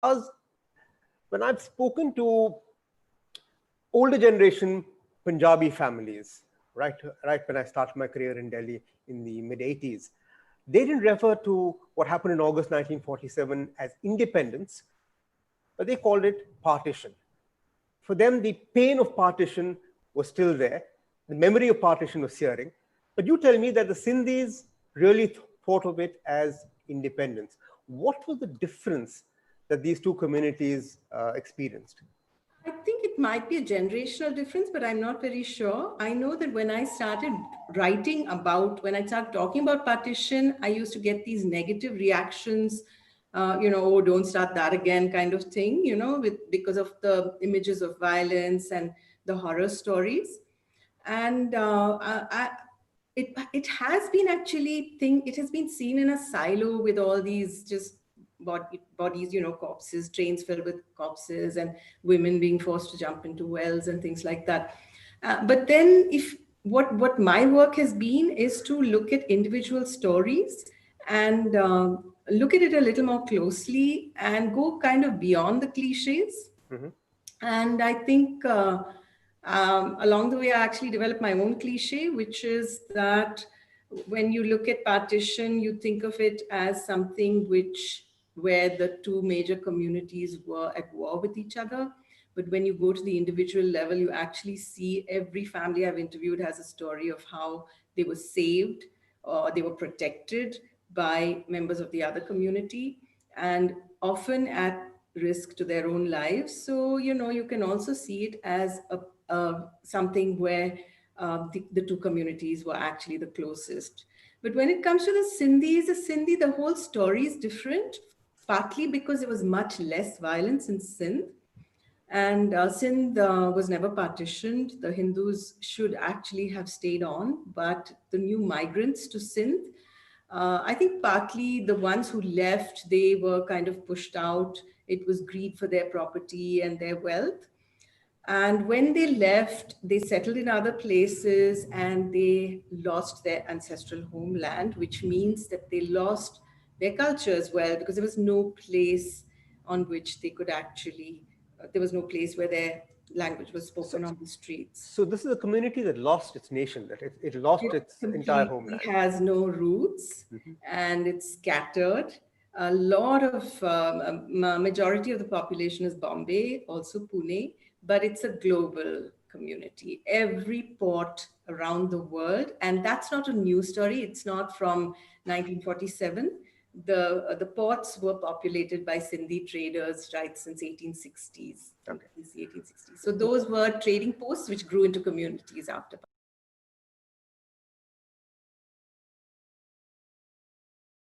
Saaz, when I've spoken to older generation Punjabi families, right when I started my career in Delhi in the mid-80s, they didn't refer to what happened in August 1947 as independence, but they called it partition. For them, the pain of partition was still there. The memory of partition was searing. But you tell me that the Sindhis really thought of it as independence. What was the difference that these two communities experienced? I think it might be a generational difference, but I'm not very sure. I know that when I started when I started talking about partition, I used to get these negative reactions, oh, don't start that again kind of thing, because of the images of violence and the horror stories. And it has been it has been seen in a silo with all these just bodies, corpses, trains filled with corpses, and women being forced to jump into wells and things like that. But then what my work has been is to look at individual stories and look at it a little more closely and go kind of beyond the cliches. Mm-hmm. And I think along the way, I actually developed my own cliche, which is that when you look at partition, you think of it as something where the two major communities were at war with each other. But when you go to the individual level, you actually see every family I've interviewed has a story of how they were saved or they were protected by members of the other community, and often at risk to their own lives. So, you can also see it as something where the two communities were actually the closest. But when it comes to the Sindhi, the whole story is different, partly because there was much less violence in Sindh. And Sindh was never partitioned. The Hindus should actually have stayed on, but the new migrants to Sindh, I think partly the ones who left, they were kind of pushed out. It was greed for their property and their wealth. And when they left, they settled in other places and they lost their ancestral homeland, which means that they lost their culture as well, because there was no place on which they could actually, there was no place where their language was spoken on the streets. So this is a community that lost its nation, that it lost its entire homeland. It has no roots, and it's scattered. A lot of, majority of the population is Bombay, also Pune, but it's a global community. Every port around the world, and that's not a new story. It's not from 1947. The ports were populated by Sindhi traders right since 1860s. Okay. Since the 1860s. So those were trading posts which grew into communities after.